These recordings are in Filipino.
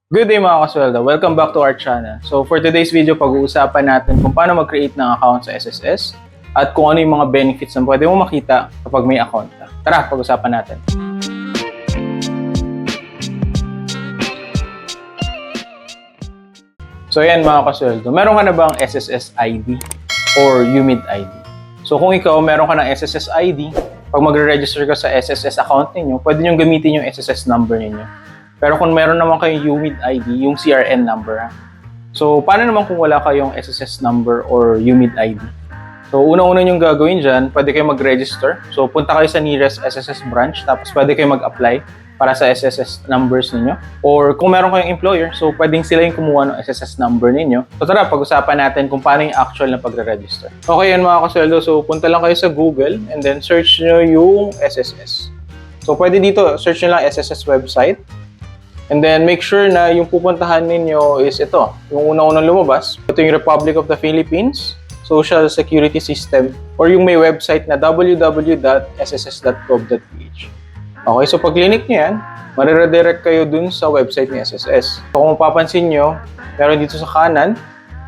Good day mga kasweldo. Welcome back to our channel. So for today's video, pag-uusapan natin kung paano mag-create ng account sa SSS at kung ano yung mga benefits na pwede mo makita kapag may account ka. Tara, pag-usapan natin. So yan mga kasweldo, meron ka na bang SSS ID or UMID ID? So kung ikaw meron ka ng SSS ID, pag magre-register ka sa SSS account ninyo, pwede nyo gamitin yung SSS number ninyo. Pero kung meron naman kayong UMID ID, yung CRN number. So, paano naman kung wala kayong SSS number or UMID ID? So, una-una yung gagawin dyan, pwede kayo mag-register. So, punta kayo sa nearest SSS branch, tapos pwede kayo mag-apply para sa SSS numbers ninyo. Or kung meron kayong employer, so pwedeng sila yung kumuha ng SSS number ninyo. So, tara, pag-usapan natin kung paano yung actual na pagre-register. Okay yan mga kasweldo. So, punta lang kayo sa Google and then search nyo yung SSS. So, pwede dito, search nyo lang SSS website. And then, make sure na yung pupuntahan ninyo is ito. Yung unang-unang lumabas. Ito yung Republic of the Philippines Social Security System or yung may website na www.sss.gov.ph. Okay, so pag clinic nyo yan, mariredirect kayo dun sa website ni SSS. So kung mapapansin nyo, meron dito sa kanan,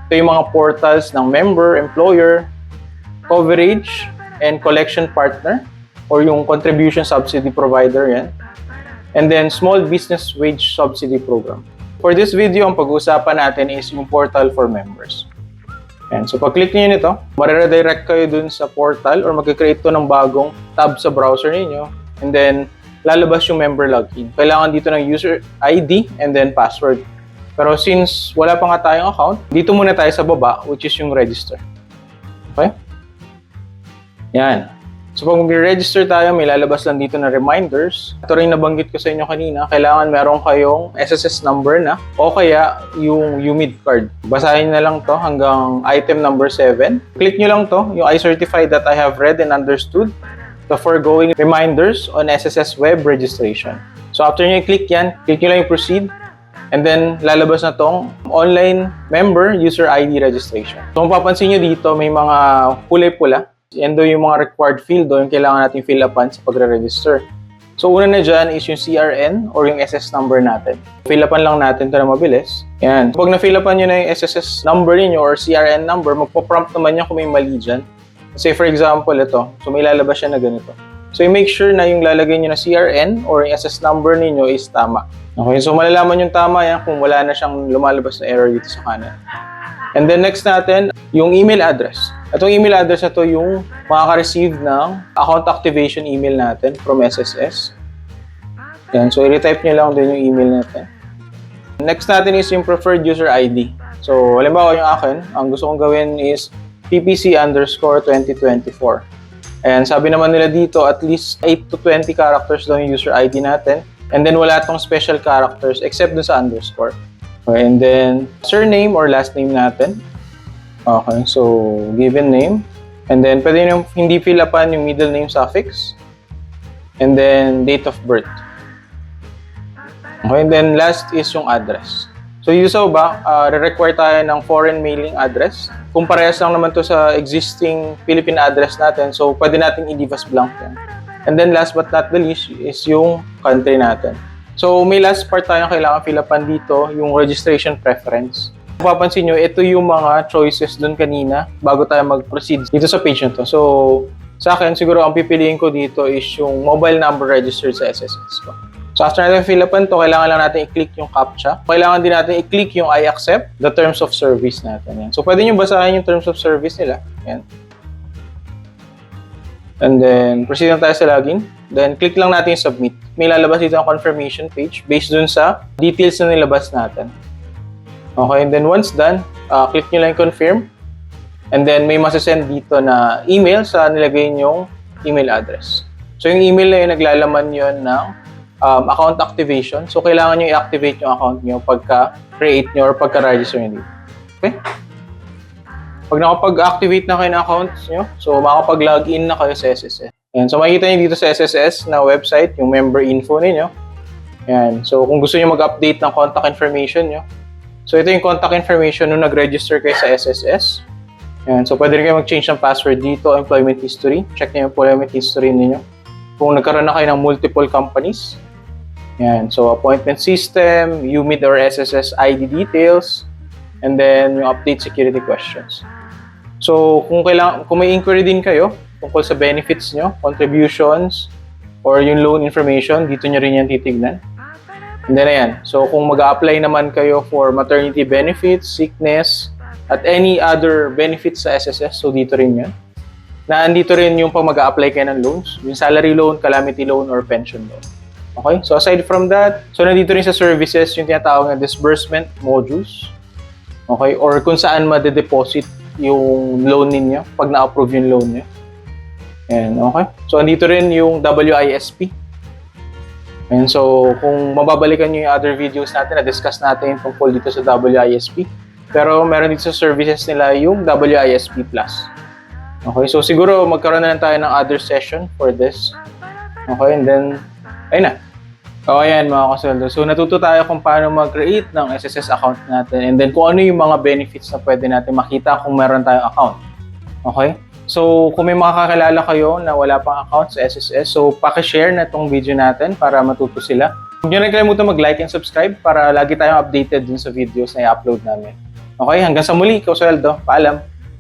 ito yung mga portals ng member, employer, coverage, and collection partner or yung contribution subsidy provider yan. And then, Small Business Wage Subsidy Program. For this video, ang pag-uusapan natin is yung portal for members. And so, pag-click niyo nito, mariredirect kayo dun sa portal or mag-create to ng bagong tab sa browser niyo. And then, lalabas yung member login. Kailangan dito ng user ID and then password. Pero since wala pa nga tayong account, dito muna tayo sa baba, which is yung register. Okay? Yan. So pag mag-register tayo, may lalabas lang dito na reminders. Ito rin nabanggit ko sa inyo kanina, kailangan meron kayong SSS number na o kaya yung UMID card. Basahin na lang to hanggang item number 7. Click nyo lang to, yung I certify that I have read and understood the foregoing reminders on SSS web registration. So after nyo i-click yan, click nyo lang yung proceed. And then, lalabas na tong online member user ID registration. So mapapansin nyo dito, may mga kulay-pula. Yan daw yung mga required field yung kailangan natin fill upan sa pagre-register. So, una na dyan is yung CRN or yung SS number natin. Fill upan lang natin ito na mabilis. Yan. Pag na-fill upan nyo na yung SSS number niyo or CRN number, magpo-prompt naman yan kung may mali dyan. Say for example, ito. So, may lalabas siya na ganito. So, i-make sure na yung lalagay nyo na CRN or yung SS number niyo is tama. Okay, so malalaman yung tama yan kung wala na siyang lumalabas na error dito sa kanan. And then next natin, yung email address. Itong email address na to yung makaka-receive ng account activation email natin from SSS. Yan, so i-retype nyo lang din yung email natin. Next natin is yung preferred user ID. So, halimbawa yung akin, ang gusto kong gawin is ppc_2024. And sabi naman nila dito, at least 8 to 20 characters daw yung user ID natin. And then wala tong special characters except dun sa underscore. Okay, and then, surname or last name natin. Okay, so, given name. And then, pwede nyo hindi fill upan yung middle name suffix. And then, date of birth. Okay, and then, last is yung address. So, yung sa ba, re-require tayo ng foreign mailing address. Kung parehas lang naman to sa existing Philippine address natin, so, pwede natin i-leave as blank yan. And then, last but not the least is yung country natin. So, may last part tayong kailangan fill upan dito, yung registration preference. Kung papansin nyo, ito yung mga choices dun kanina bago tayo mag-proceed dito sa page na to. So, sa akin, siguro ang pipiliin ko dito is yung mobile number registered sa SSS ko. So, after natin fill upan to, kailangan lang natin i-click yung CAPTCHA. Kailangan din natin i-click yung I accept the terms of service natin. Yan. So, pwede nyo basahin yung terms of service nila. Yan. And then, proceed na tayo sa login. Then, click lang natin yung submit. May lalabas dito ang confirmation page based dun sa details na nilabas natin. Okay, and then once done, click nyo lang yung confirm. And then, may masasend dito na email sa nilagay nyong email address. So, yung email na yun, naglalaman yun ng account activation. So, kailangan nyo i-activate yung account nyo pagka-create nyo or pagka-register nyo dito. Okay? Pag nakapag-activate na kayo ng accounts nyo, so makapag-login na kayo sa SSS. Ayan. So makikita nyo dito sa SSS na website, yung member info ninyo. Ayan. So kung gusto nyo mag-update ng contact information nyo, so ito yung contact information nung nag-register kayo sa SSS. Ayan. So pwede rin kayo mag-change ng password dito, employment history. Check nyo yung employment history ninyo. Kung nagkaroon na kayo ng multiple companies. Yan. So, appointment system, UMID or SSS ID details, and then yung update security questions. So, kung may inquiry din kayo tungkol sa benefits nyo, contributions, or yung loan information, dito nyo rin yan titignan. And then, ayan. So, kung mag-a-apply naman kayo for maternity benefits, sickness, at any other benefits sa SSS, so dito rin yan. Nandito rin yung pag mag-a-apply kayo ng loans, yung salary loan, calamity loan, or pension loan. Okay? So, aside from that, so nandito rin sa services yung tinatawag na disbursement modules. Okay? Or kung saan ma-deposit yung loan ninyo pag na-approve yung loan nyo. And okay? So, andito rin yung WISP. And so, kung mababalikan nyo yung other videos natin, na-discuss natin tungkol dito sa WISP. Pero meron dito sa services nila yung WISP Plus. Okay? So, siguro magkaroon na lang tayo ng other session for this. Okay? And then, ayun na. O, ayan mga kasoldo. So, natuto tayo kung paano mag-create ng SSS account natin. And then, kung ano yung mga benefits na pwede natin makita kung meron tayong account. Okay? So, kung may makakakilala kayo na wala pang account sa SSS, so pakishare na itong video natin para matuto sila. Huwag nyo rin kalimutan mag-like and subscribe para lagi tayong updated dun sa videos na i-upload namin. Okay? Hanggang sa muli, Kasoldo. Paalam!